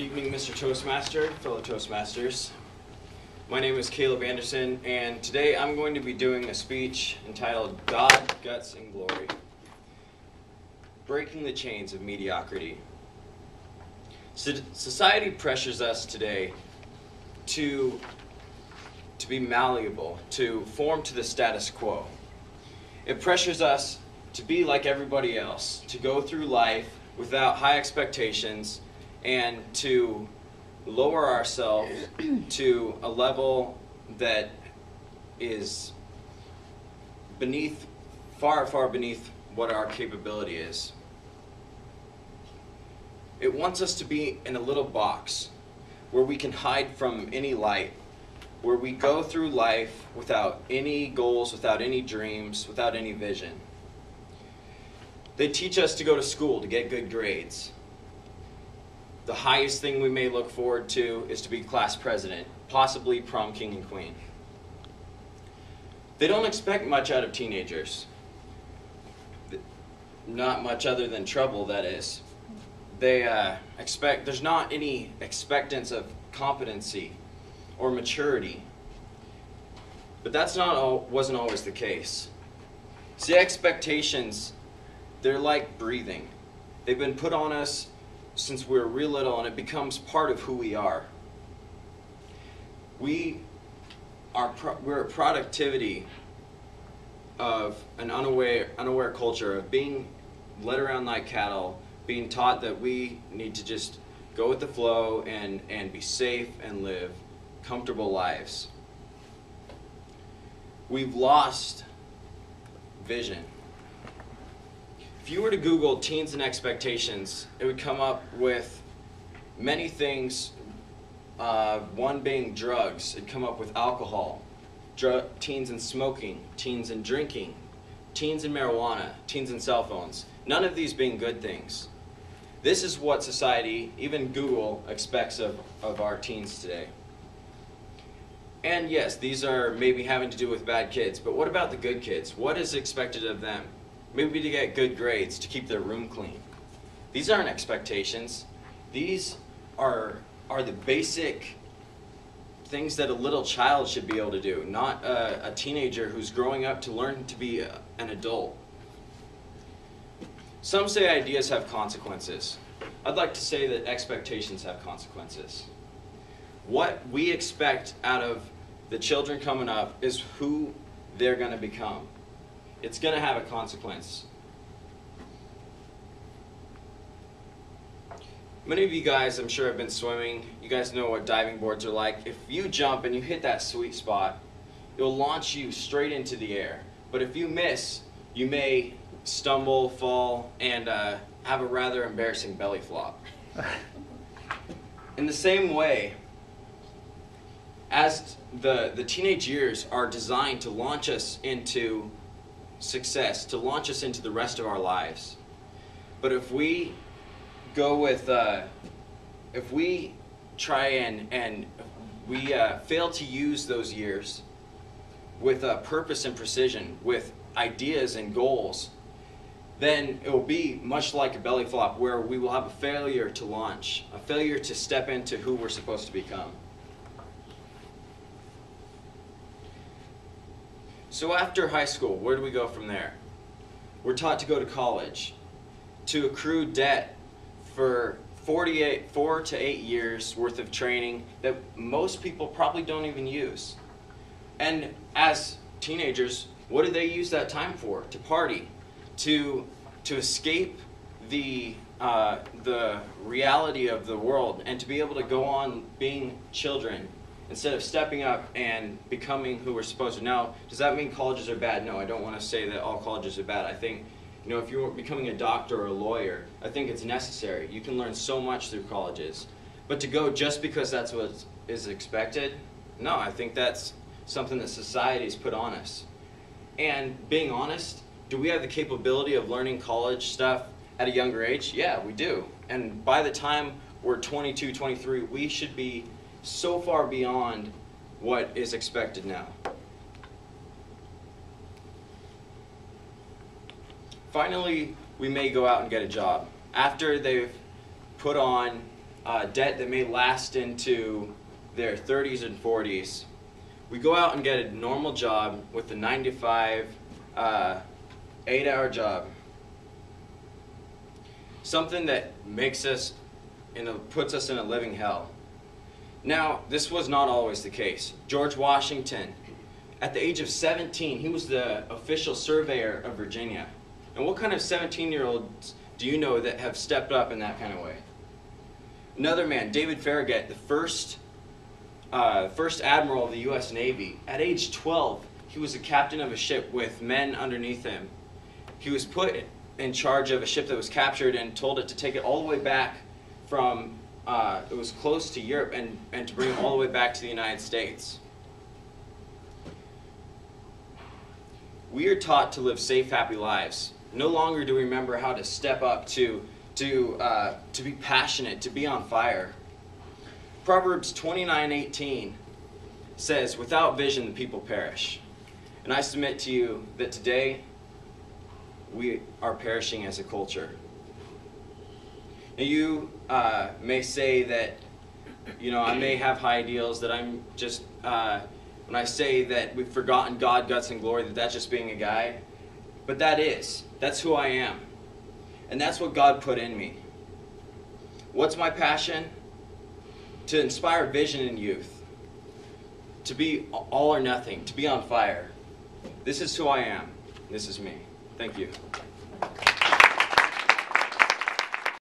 evening, Mr. Toastmaster, fellow Toastmasters. My name is Kaleb Anderson, and today I'm going to be doing a speech entitled God, Guts, and Glory, Breaking the Chains of Mediocrity. Society pressures us today to be malleable, to form to the status quo. It pressures us to be like everybody else, to go through life without high expectations, and to lower ourselves to a level that is beneath, far, far beneath what our capability is. It wants us to be in a little box where we can hide from any light, where we go through life without any goals, without any dreams, without any vision. They teach us to go to school to get good grades. The highest thing we may look forward to is to be class president, possibly prom king and queen. They don't expect much out of teenagers. Not much other than trouble, that is. There's not any expectance of competency or maturity. But wasn't always the case. See, expectations, they're like breathing. They've been put on us since we were real little, and it becomes part of who we are. We're a productivity of an unaware culture of being led around like cattle, being taught that we need to just go with the flow and be safe and live comfortable lives. We've lost vision. If you were to Google teens and expectations, it would come up with many things, one being drugs. It'd come up with alcohol, teens and smoking, teens and drinking, teens and marijuana, teens and cell phones. None of these being good things. This is what society, even Google, expects of our teens today. And yes, these are maybe having to do with bad kids, but what about the good kids? What is expected of them? Maybe to get good grades, to keep their room clean. These aren't expectations. These are the basic things that a little child should be able to do, not a teenager who's growing up to learn to be an adult. Some say ideas have consequences. I'd like to say that expectations have consequences. What we expect out of the children coming up is who they're going to become. It's going to have a consequence. Many of you guys, I'm sure, have been swimming. You guys know what diving boards are like. If you jump and you hit that sweet spot, it will launch you straight into the air. But if you miss, you may stumble, fall, and have a rather embarrassing belly flop. In the same way, as the teenage years are designed to launch us into success, to launch us into the rest of our lives. But if we go with, if we try and we fail to use those years with purpose and precision, with ideas and goals, then it will be much like a belly flop where we will have a failure to launch, a failure to step into who we're supposed to become. So after high school, where do we go from there? We're taught to go to college, to accrue debt for 4 to 8 years worth of training that most people probably don't even use. And as teenagers, what do they use that time for? To party, to escape the reality of the world, and to be able to go on being children instead of stepping up and becoming who we're supposed to. Now, does that mean colleges are bad? No, I don't want to say that all colleges are bad. I think, if you're becoming a doctor or a lawyer, I think it's necessary. You can learn so much through colleges. But to go just because that's what is expected, no, I think that's something that society's put on us. And being honest, do we have the capability of learning college stuff at a younger age? Yeah, we do. And by the time we're 22, 23, we should be so far beyond what is expected now. Finally, we may go out and get a job. After they've put on debt that may last into their 30s and 40s. We go out and get a normal job with a 9 to 5, 8-hour job. Something that makes us, puts us in a living hell. Now, this was not always the case. George Washington, at the age of 17, he was the official surveyor of Virginia. And what kind of 17-year-olds do you know that have stepped up in that kind of way? Another man, David Farragut, the first admiral of the U.S. Navy. At age 12, he was a captain of a ship with men underneath him. He was put in charge of a ship that was captured and told it to take it all the way back from, it was close to Europe, and to bring it all the way back to the United States. We are taught to live safe, happy lives. No longer do we remember how to step up to be passionate, to be on fire. Proverbs 29:18 says, "Without vision the people perish." And I submit to you that today we are perishing as a culture. Now you may say that, I may have high ideals, that I'm just, when I say that we've forgotten God, guts, and glory, that's just being a guy. But that's who I am. And that's what God put in me. What's my passion? To inspire vision in youth. To be all or nothing. To be on fire. This is who I am. This is me. Thank you.